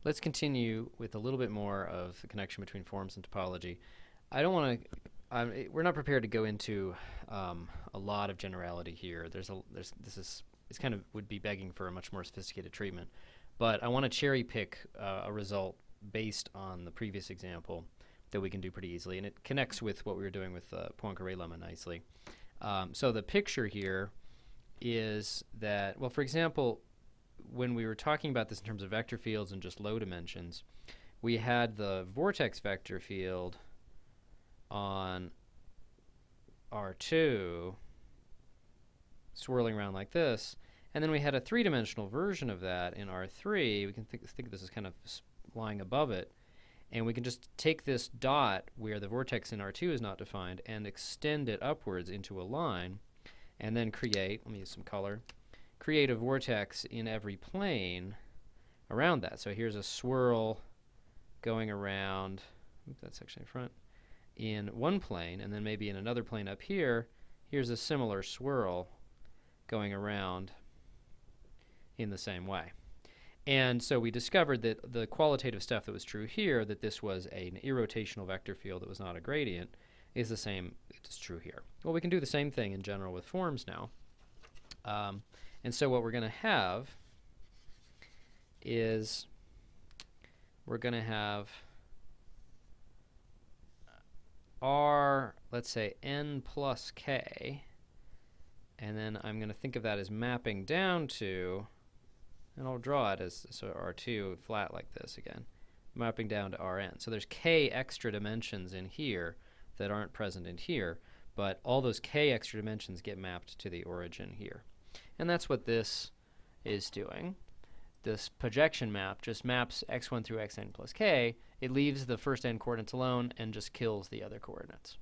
let's continue with a little bit more of the connection between forms and topology. I don't want to. We're not prepared to go into a lot of generality here. It's kind of would be begging for a much more sophisticated treatment, but I want to cherry pick a result based on the previous example that we can do pretty easily, and it connects with what we were doing with Poincare lemma nicely. So the picture here is that, well, for example, when we were talking about this in terms of vector fields and just low dimensions, we had the vortex vector field on R2 swirling around like this, and then we had a three-dimensional version of that in R3. We can think of this as kind of lying above it, and we can just take this dot where the vortex in R2 is not defined and extend it upwards into a line, and then create, let me use some color, create a vortex in every plane around that. So here's a swirl going around, oops, that's actually in front, in one plane, and then maybe in another plane up here, here's a similar swirl going around in the same way. And so we discovered that the qualitative stuff that was true here, that this was an irrotational vector field that was not a gradient, is the same, it's true here. Well, we can do the same thing in general with forms now. And so what we're going to have is we're going to have R, let's say n plus k, and then I'm going to think of that as mapping down to, and I'll draw it as so R2 flat like this again, mapping down to Rn. So there's k extra dimensions in here that aren't present in here, but all those k extra dimensions get mapped to the origin here. And that's what this is doing. This projection map just maps x1 through xn plus k. It leaves the first n coordinates alone and just kills the other coordinates.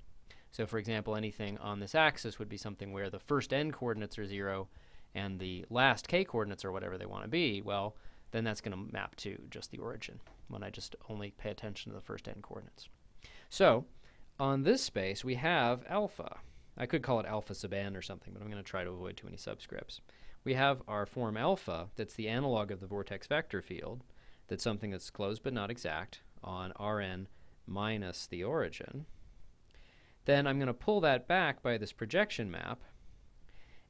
So for example, anything on this axis would be something where the first n coordinates are 0 and the last k coordinates are whatever they want to be. Well, then that's going to map to just the origin when I just only pay attention to the first n coordinates. So on this space, we have alpha. I could call it alpha sub n or something, but I'm going to try to avoid too many subscripts. We have our form alpha, that's the analog of the vortex vector field, that's something that's closed but not exact, on Rn minus the origin. Then I'm going to pull that back by this projection map,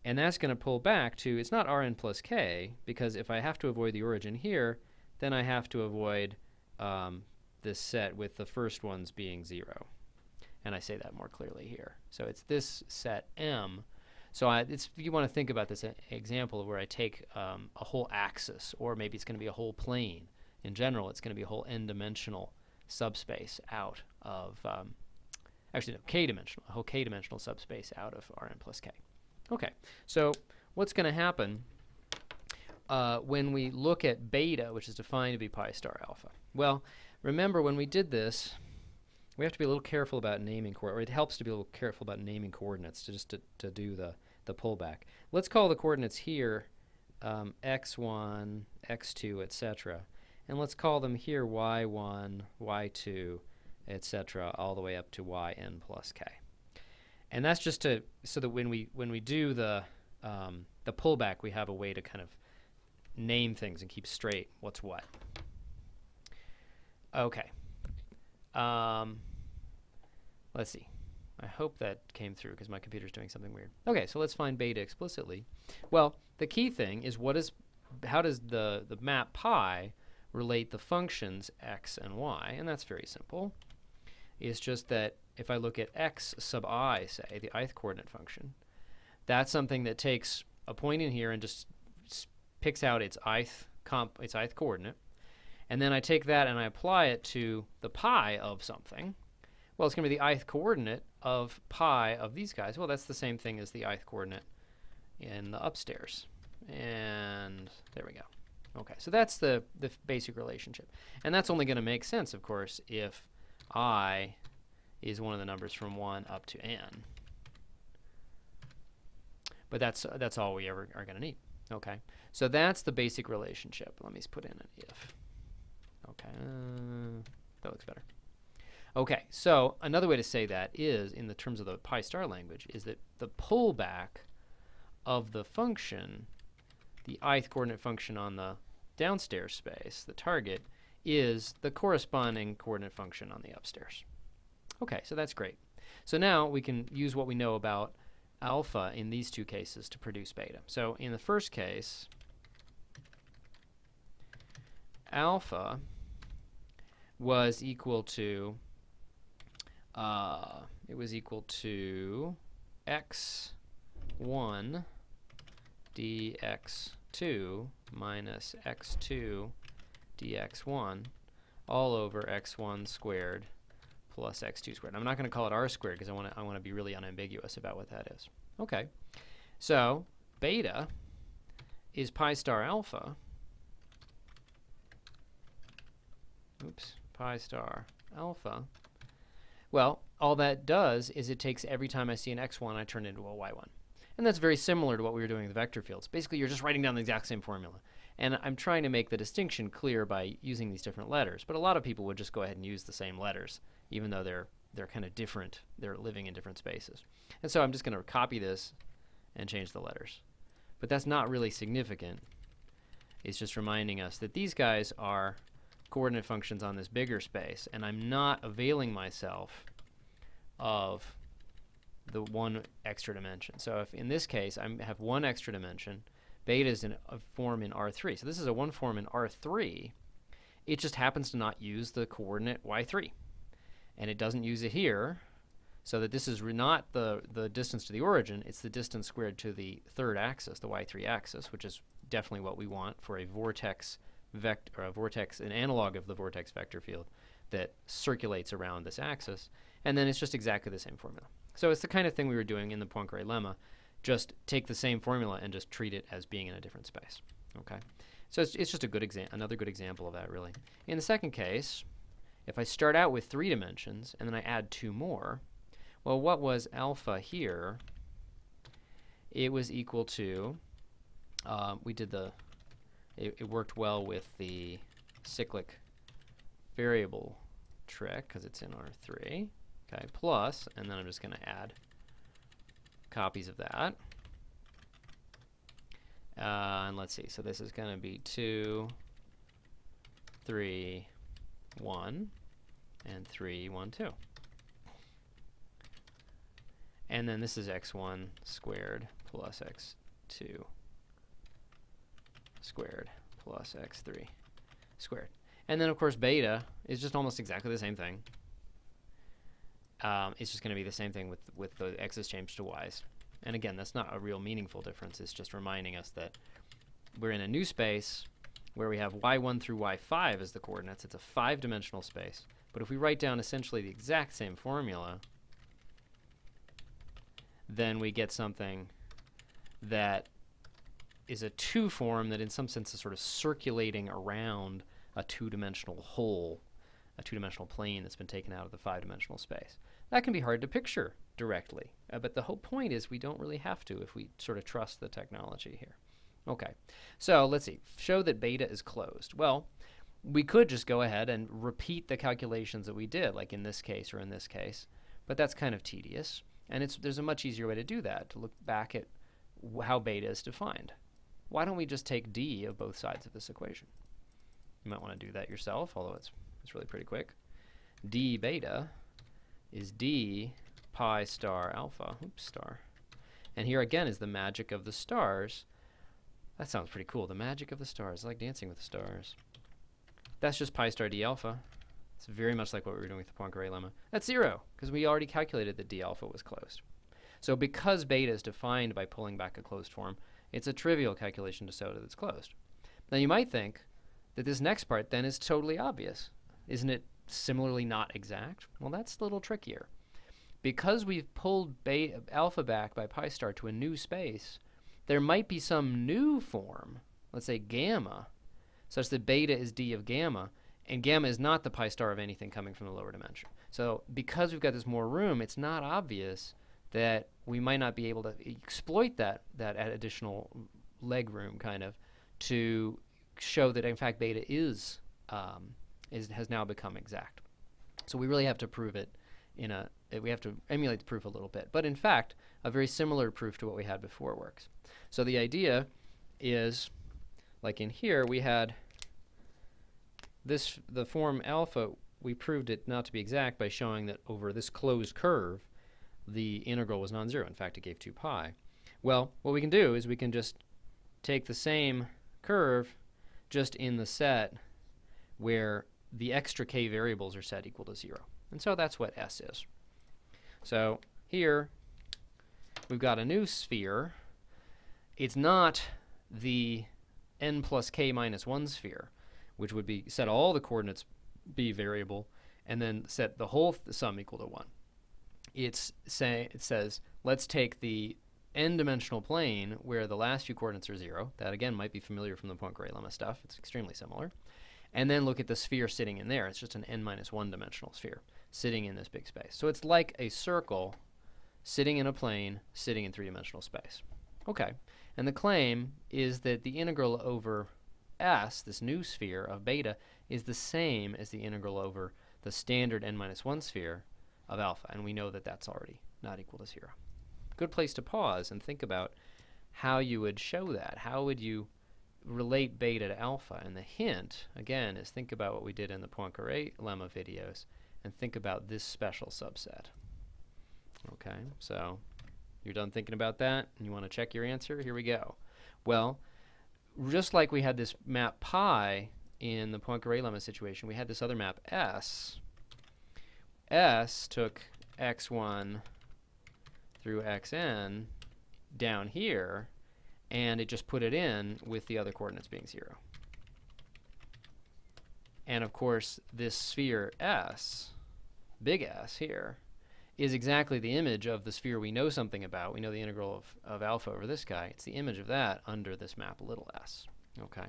and that's going to pull back to, it's not Rn plus k, because if I have to avoid the origin here, then I have to avoid this set with the first ones being 0. And I say that more clearly here. So it's this set M. So you want to think about this example where I take a whole axis, or maybe it's going to be a whole plane. In general, it's going to be a whole n-dimensional subspace out of, actually no, k-dimensional, a whole k-dimensional subspace out of Rn plus k. Okay, so what's going to happen when we look at beta, which is defined to be pi star alpha? Well, remember when we did this, we have to be a little careful about naming coordinates, or it helps to be a little careful about naming coordinates to do the pullback. Let's call the coordinates here x1, x2, etc. And let's call them here y1, y2, etc., all the way up to yn plus k. And that's just so that when we do the pullback, we have a way to kind of name things and keep straight what's what. Okay. Let's see. I hope that came through because my computer's doing something weird. Okay, so let's find beta explicitly. Well, the key thing is how does the map pi relate the functions x and y? And that's very simple. It's just that if I look at x sub I, say, the ith coordinate function, that's something that takes a point in here and just picks out its ith coordinate. And then I take that and I apply it to the pi of something. Well, it's going to be the ith coordinate of pi of these guys. Well, that's the same thing as the ith coordinate in the upstairs. And there we go. Okay, so that's the basic relationship. And that's only going to make sense, of course, if I is one of the numbers from 1 up to n. But that's all we ever are going to need. Okay, so that's the basic relationship. Let me put in an if. Okay, that looks better. Okay, so another way to say that is, in the terms of the pi star language, is that the pullback of the function, the ith coordinate function on the downstairs space, the target, is the corresponding coordinate function on the upstairs. Okay, so that's great. So now we can use what we know about alpha in these two cases to produce beta. So in the first case, alpha was equal to x1 dx2 minus x2 dx1 all over x1 squared plus x2 squared. I'm not going to call it r squared because I want to be really unambiguous about what that is. Okay, so beta is pi star alpha. Oops, pi star alpha. Well, all that does is it takes every time I see an x1, I turn it into a y1. And that's very similar to what we were doing with vector fields. Basically, you're just writing down the exact same formula. And I'm trying to make the distinction clear by using these different letters. But a lot of people would just go ahead and use the same letters, even though they're kind of different. They're living in different spaces. And so I'm just going to copy this and change the letters. But that's not really significant. It's just reminding us that these guys are coordinate functions on this bigger space, and I'm not availing myself of the one extra dimension. So if in this case I have one extra dimension, beta is in a form in R3. So this is a one form in R3. It just happens to not use the coordinate y3. And it doesn't use it here, so that this is not the distance to the origin, it's the distance squared to the third axis, the y3 axis, which is definitely what we want for a vortex vector, or a vortex, an analog of the vortex vector field that circulates around this axis. And then it's just exactly the same formula. So it's the kind of thing we were doing in the Poincare lemma. Just take the same formula and just treat it as being in a different space. Okay, so it's just a good another good example of that, really. In the second case, if I start out with 3 dimensions and then I add 2 more, well, what was alpha here? It was equal to it worked well with the cyclic variable trick because it's in R3. Okay, plus, and then I'm just going to add copies of that. And let's see, so this is going to be 2, 3, 1, and 3, 1, 2. And then this is x1 squared plus x2 squared plus x3 squared. And then, of course, beta is just almost exactly the same thing. It's just going to be the same thing with the x's changed to y's. And again, that's not a real meaningful difference. It's just reminding us that we're in a new space where we have y1 through y5 as the coordinates. It's a 5-dimensional space. But if we write down essentially the exact same formula, then we get something that is a 2 form that in some sense is sort of circulating around a 2-dimensional hole, a 2-dimensional plane that's been taken out of the 5-dimensional space. That can be hard to picture directly, but the whole point is we don't really have to if we sort of trust the technology here. Okay, so let's see. Show that beta is closed. Well, we could just go ahead and repeat the calculations that we did, like in this case or in this case, but that's kind of tedious. And there's a much easier way to do that, to look back at how beta is defined. Why don't we just take d of both sides of this equation? You might want to do that yourself, although it's really pretty quick. D beta is d pi star alpha, oops, star. And here again is the magic of the stars. That sounds pretty cool, the magic of the stars. I like dancing with the stars. That's just pi star d alpha. It's very much like what we were doing with the Poincare lemma. That's 0, because we already calculated that d alpha was closed. So because beta is defined by pulling back a closed form, it's a trivial calculation to show that it's closed. Now you might think that this next part then is totally obvious. Isn't it similarly not exact? Well, that's a little trickier. Because we've pulled alpha back by pi star to a new space, there might be some new form, let's say gamma, such that beta is d of gamma, and gamma is not the pi star of anything coming from the lower dimension. So because we've got this more room, it's not obvious that we might not be able to exploit that additional leg room kind of to show that in fact beta has now become exact. So we really have to prove it we have to emulate the proof a little bit. But in fact, a very similar proof to what we had before works. So the idea is, like in here, we had the form alpha, we proved it not to be exact by showing that over this closed curve, the integral was non-zero. In fact, it gave 2 pi. Well, what we can do is we can just take the same curve just in the set where the extra k variables are set equal to 0. And so that's what S is. So here we've got a new sphere. It's not the n plus k minus 1 sphere, which would be set all the coordinates b variable and then set the whole sum equal to 1. It says let's take the n-dimensional plane where the last few coordinates are 0. That again might be familiar from the Poincare lemma stuff. It's extremely similar. And then look at the sphere sitting in there. It's just an n minus 1 dimensional sphere sitting in this big space. So it's like a circle sitting in a plane sitting in 3-dimensional space. Okay, and the claim is that the integral over S, this new sphere of beta, is the same as the integral over the standard n minus 1 sphere of alpha, and we know that that's already not equal to 0. Good place to pause and think about how you would show that. How would you relate beta to alpha? And the hint, again, is think about what we did in the Poincare lemma videos and think about this special subset. Okay, so you're done thinking about that and you want to check your answer? Here we go. Well, just like we had this map pi in the Poincare lemma situation, we had this other map S. S took x1 through xn down here, and it just put it in with the other coordinates being 0. And of course, this sphere S, big S here, is exactly the image of the sphere we know something about. We know the integral of alpha over this guy. It's the image of that under this map little s. Okay,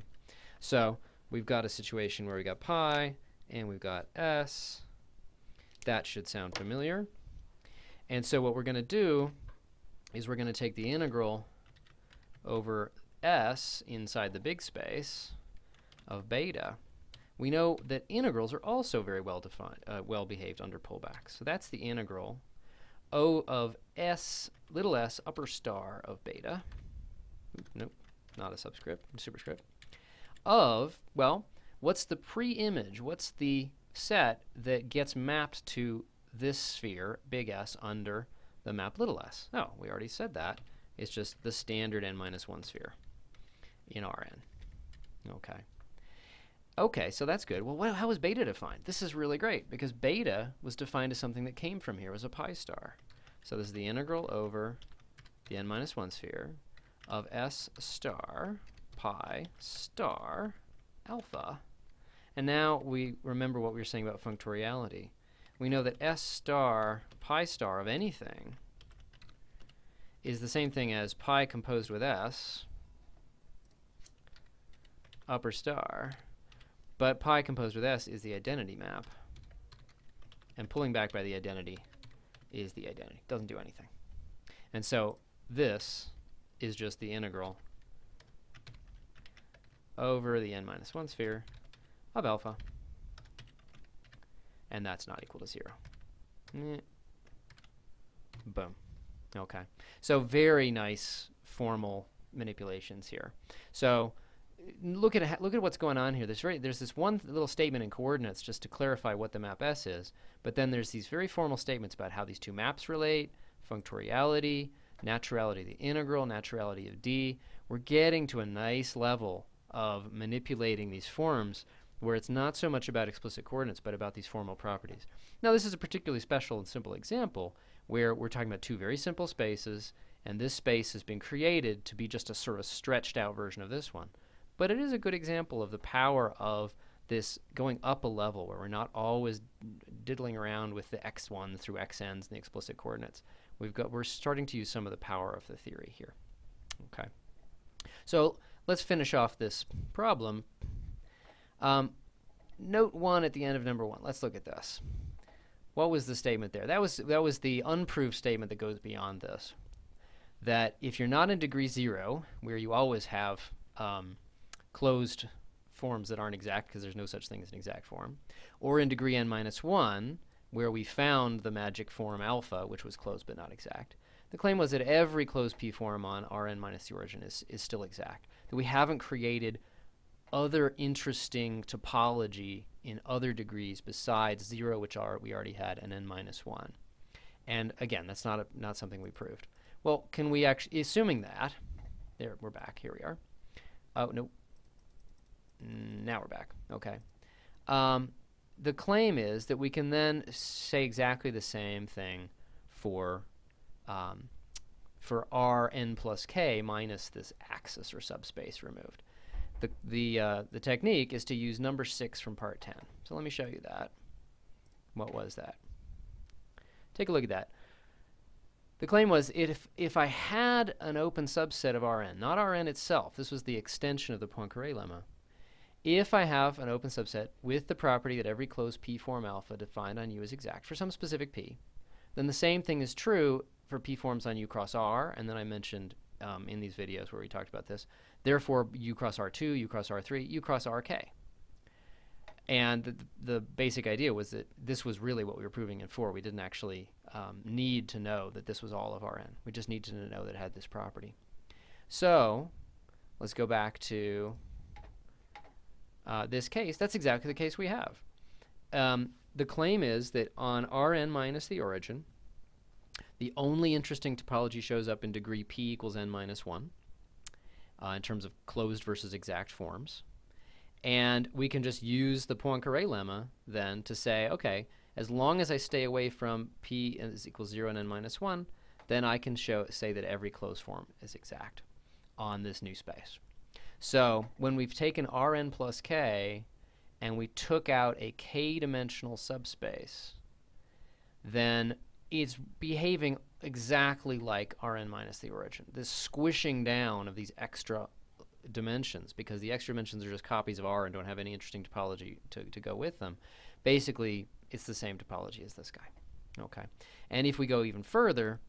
so we've got a situation where we got pi and we've got s. That should sound familiar. And so what we're going to do is we're going to take the integral over s inside the big space of beta. We know that integrals are also very well defined, well behaved under pullback. So that's the integral O of s, little s, upper star of beta. Nope, not a subscript, superscript. Of, well, what's the pre-image? What's the set that gets mapped to this sphere, big S, under the map little s? Oh, we already said that. It's just the standard n minus 1 sphere in Rn. Okay. Okay, so that's good. Well, how was beta defined? This is really great because beta was defined as something that came from here, was a pi star. So this is the integral over the n minus 1 sphere of s star pi star alpha. And now we remember what we were saying about functoriality. We know that s star pi star of anything is the same thing as pi composed with s upper star. But pi composed with s is the identity map, and pulling back by the identity is the identity. Doesn't do anything. And so this is just the integral over the n minus 1 sphere of alpha, and that's not equal to 0. Boom. Okay. So very nice formal manipulations here. So look at what's going on here. There's this one little statement in coordinates just to clarify what the map S is, but then there's these very formal statements about how these two maps relate, functoriality, naturality of the integral, naturality of D. We're getting to a nice level of manipulating these forms where it's not so much about explicit coordinates but about these formal properties. Now this is a particularly special and simple example where we're talking about two very simple spaces, and this space has been created to be just a sort of stretched out version of this one. But it is a good example of the power of this going up a level where we're not always diddling around with the x1 through xn's and the explicit coordinates. We're starting to use some of the power of the theory here. Okay. So let's finish off this problem. Note 1 at the end of number 1. Let's look at this. What was the statement there? That was the unproved statement that goes beyond this. That if you're not in degree 0, where you always have closed forms that aren't exact because there's no such thing as an exact form, or in degree n minus 1, where we found the magic form alpha, which was closed but not exact. The claim was that every closed p form on Rn minus the origin is still exact, that we haven't created other interesting topology in other degrees besides 0, which we already had, and n minus 1. And again, that's not something we proved. Well, can we actually, assuming that, there, we're back, here we are. Oh, no. Now we're back, okay. The claim is that we can then say exactly the same thing for Rn plus k minus this axis or subspace removed. The technique is to use number 6 from part 10. So let me show you that. What was that? Take a look at that. The claim was if I had an open subset of Rn, not Rn itself, this was the extension of the Poincaré lemma. If I have an open subset with the property that every closed p-form alpha defined on U is exact for some specific p, then the same thing is true for p-forms on U cross R, and then I mentioned in these videos where we talked about this, therefore U cross R2, U cross R3, U cross RK. And the basic idea was that this was really what we were proving in 4. We didn't actually need to know that this was all of Rn. We just needed to know that it had this property. So let's go back to this case. That's exactly the case we have. The claim is that on Rn minus the origin, the only interesting topology shows up in degree p equals n minus 1 in terms of closed versus exact forms. And we can just use the Poincaré lemma then to say, okay, as long as I stay away from p is equals 0 and n minus 1, then I can say that every closed form is exact on this new space. So when we've taken Rn plus k and we took out a k-dimensional subspace, then it's behaving exactly like Rn minus the origin. This squishing down of these extra dimensions, because the extra dimensions are just copies of R and don't have any interesting topology to go with them. Basically, it's the same topology as this guy. Okay. And if we go even further,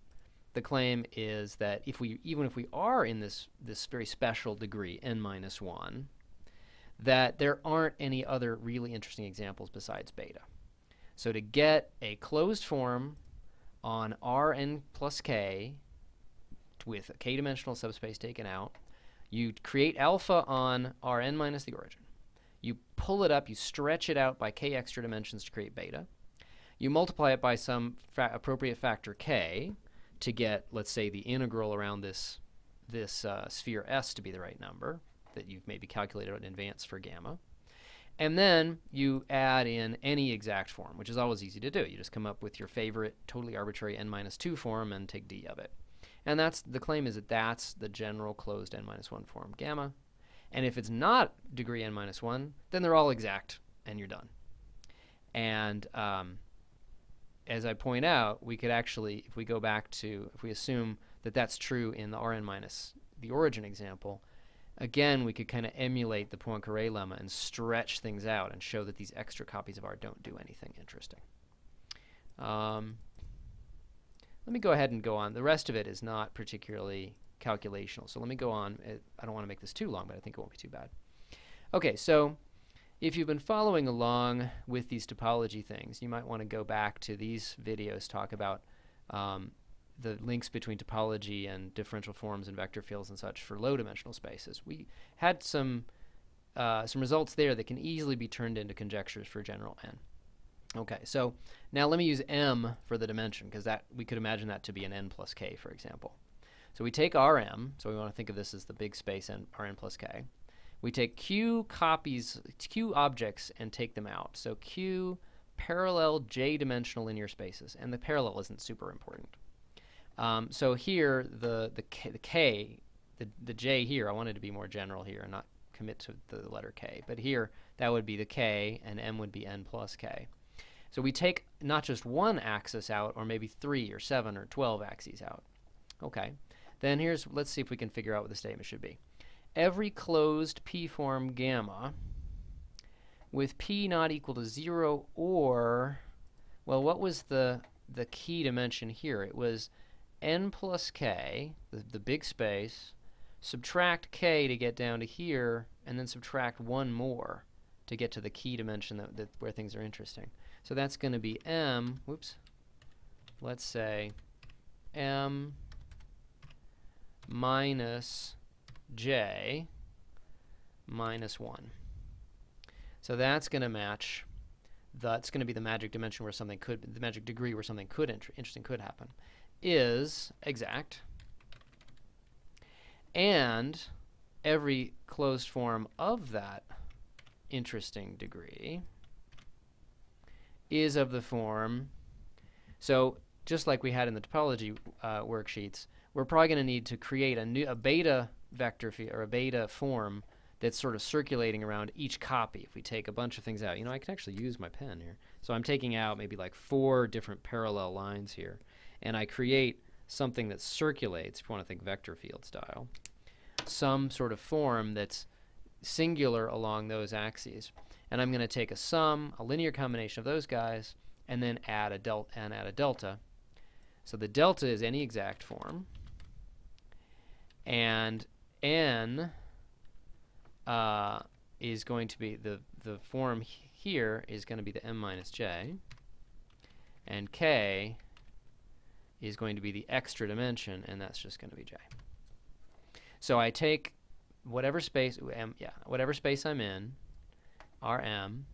the claim is that even if we are in this very special degree, n minus 1, that there aren't any other really interesting examples besides beta. So to get a closed form on Rn plus k with a k-dimensional subspace taken out, you create alpha on Rn minus the origin. You pull it up, you stretch it out by k extra dimensions to create beta. You multiply it by some appropriate factor k to get, let's say, the integral around this sphere S to be the right number that you've maybe calculated in advance for gamma. And then you add in any exact form, which is always easy to do. You just come up with your favorite totally arbitrary n minus 2 form and take d of it. And the claim is that that's the general closed n minus 1 form gamma. And if it's not degree n minus 1, then they're all exact and you're done. And as I point out, we could actually, if we go back to, if we assume that that's true in the Rn minus the origin example, again, we could kind of emulate the Poincaré lemma and stretch things out and show that these extra copies of R don't do anything interesting. Let me go ahead and go on. The rest of it is not particularly calculational, so let me go on. I don't want to make this too long, but I think it won't be too bad. Okay, so if you've been following along with these topology things, you might want to go back to these videos, talk about the links between topology and differential forms and vector fields and such for low-dimensional spaces. We had some results there that can easily be turned into conjectures for general n. Okay, so now let me use m for the dimension, because we could imagine that to be an n plus k, for example. So we take Rm, so we want to think of this as the big space Rn plus k. We take q objects and take them out. So q parallel j-dimensional linear spaces, and the parallel isn't super important. So here, the j here, I wanted to be more general here and not commit to the letter k. But here, that would be the k, and m would be n plus k. So we take not just one axis out, or maybe 3 or 7 or 12 axes out. Okay. Then let's see if we can figure out what the statement should be. Every closed p-form gamma with p not equal to 0 or, well, what was the key dimension here? It was n plus k, the big space, subtract k to get down to here, and then subtract 1 more to get to the key dimension where things are interesting. So that's going to be m, whoops, let's say m minus j minus 1. So that's going to match. That's going to be the magic dimension where something could, the magic degree where something could interesting could happen, is exact. And every closed form of that interesting degree is of the form. So just like we had in the topology worksheets, we're probably going to need to create a beta vector field or a beta form that's sort of circulating around each copy. If we take a bunch of things out, you know, I can actually use my pen here. So I'm taking out maybe like 4 different parallel lines here, and I create something that circulates, if you want to think vector field style, some sort of form that's singular along those axes. And I'm going to take a sum, a linear combination of those guys, and then add a delta. So the delta is any exact form, and n is going to be the form here is going to be the m minus j, and k is going to be the extra dimension, and that's just going to be j. So I take whatever space whatever space I'm in, Rm,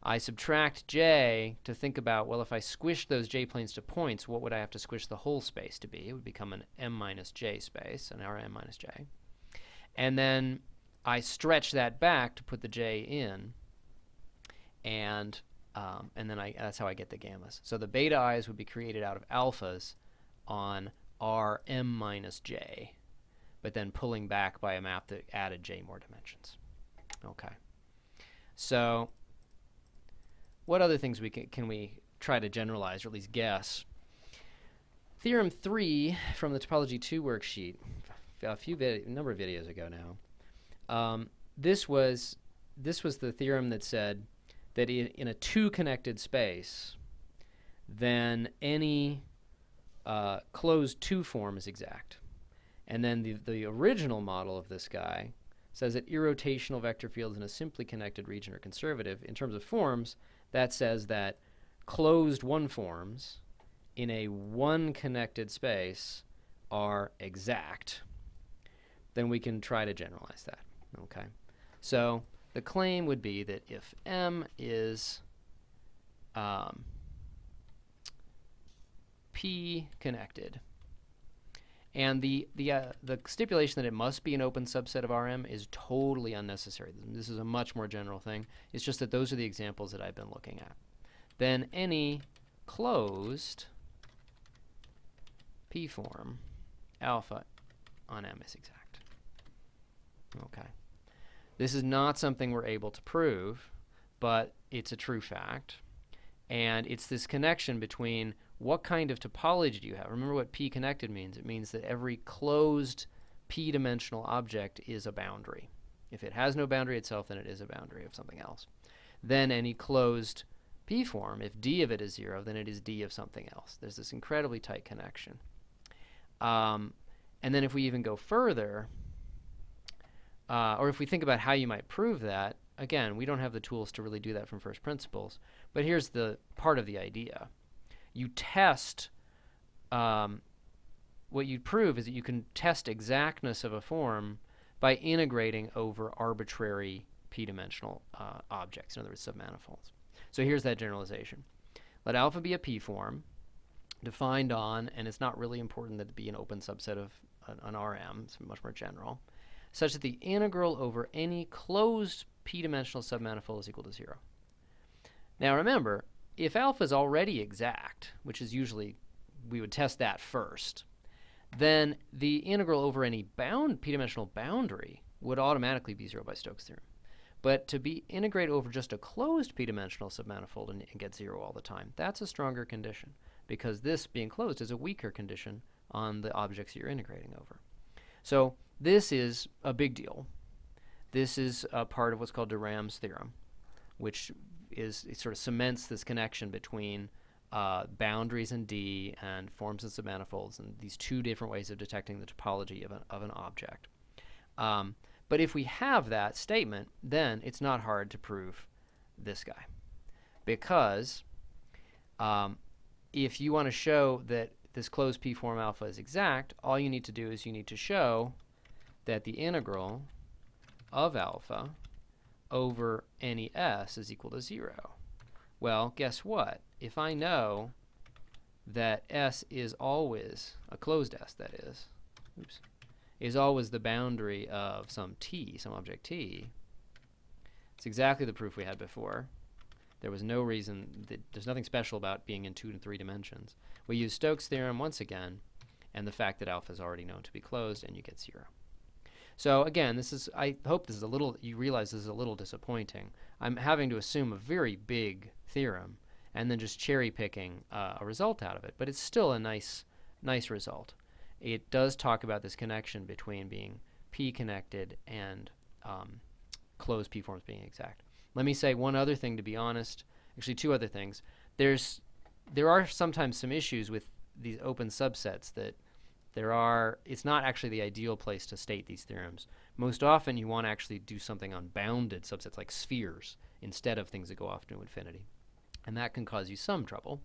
I subtract j to think about, well, if I squish those j planes to points, what would I have to squish the whole space to be? It would become an m minus j space, an Rm minus j. And then I stretch that back to put the j in, and then that's how I get the gammas. So the beta i's would be created out of alphas on Rm minus j, but then pulling back by a map that added j more dimensions. Okay. So what other things can we try to generalize, or at least guess? Theorem 3 from the Topology 2 worksheet, a number of videos ago now. This was the theorem that said that in a 2-connected space, then any closed 2 form is exact. And then the original model of this guy says that irrotational vector fields in a simply connected region are conservative. In terms of forms, that says that closed 1 forms in a 1-connected space are exact. Then we can try to generalize that. Okay. So the claim would be that if M is P connected, and the stipulation that it must be an open subset of Rm is totally unnecessary. This is a much more general thing. It's just that those are the examples that I've been looking at. Then any closed P form alpha on M is exact. Okay. This is not something we're able to prove, but it's a true fact. And it's this connection between what kind of topology do you have. Remember what P connected means. It means that every closed P-dimensional object is a boundary. If it has no boundary itself, then it is a boundary of something else. Then any closed P form, if D of it is 0, then it is D of something else. There's this incredibly tight connection. And then if we even go further, or if we think about how you might prove that, again, we don't have the tools to really do that from first principles, but here's the part of the idea. You test, what you prove is that you can test exactness of a form by integrating over arbitrary p-dimensional objects, in other words, submanifolds. So here's that generalization. Let alpha be a p form defined on, and it's not really important that it be an open subset of an Rm, it's much more general, such that the integral over any closed p-dimensional submanifold is equal to 0. Now remember, if alpha is already exact, which is usually, we would test that first, then the integral over any p-dimensional boundary would automatically be 0 by Stokes' theorem. But to be integrate over just a closed p-dimensional submanifold and get 0 all the time, that's a stronger condition, because this being closed is a weaker condition on the objects you're integrating over. So this is a big deal. This is a part of what's called de Rham's theorem, which is, it sort of cements this connection between boundaries in D and forms and submanifolds, and these two different ways of detecting the topology of an object. But if we have that statement, then it's not hard to prove this guy, because if you want to show that this closed P form alpha is exact, all you need to do is you need to show that the integral of alpha over any s is equal to 0. Well, guess what? If I know that S is always, a closed S that is always the boundary of some t, some object t, it's exactly the proof we had before. There was no reason, there's nothing special about being in 2 and 3 dimensions. We use Stokes' theorem once again, and the fact that alpha is already known to be closed, and you get 0. So again, this is, I hope this is a little, you realize this is a little disappointing. I'm having to assume a very big theorem and then just cherry picking a result out of it. But it's still a nice result. It does talk about this connection between being p connected and closed p forms being exact. Let me say one other thing, to be honest. Actually, two other things. There are sometimes some issues with these open subsets that it's not actually the ideal place to state these theorems. Most often you want to actually do something on bounded subsets like spheres instead of things that go off to infinity. And that can cause you some trouble.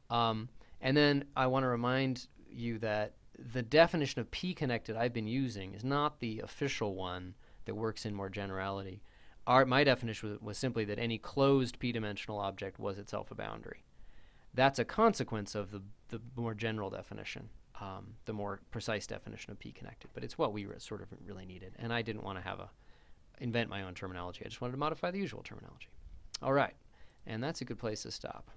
And then I want to remind you that the definition of p-connected I've been using is not the official one that works in more generality. My definition was simply that any closed p-dimensional object was itself a boundary. That's a consequence of the more general definition. The more precise definition of p-connected, but it's what we sort of really needed, and I didn't want to invent my own terminology. I just wanted to modify the usual terminology. All right, and that's a good place to stop.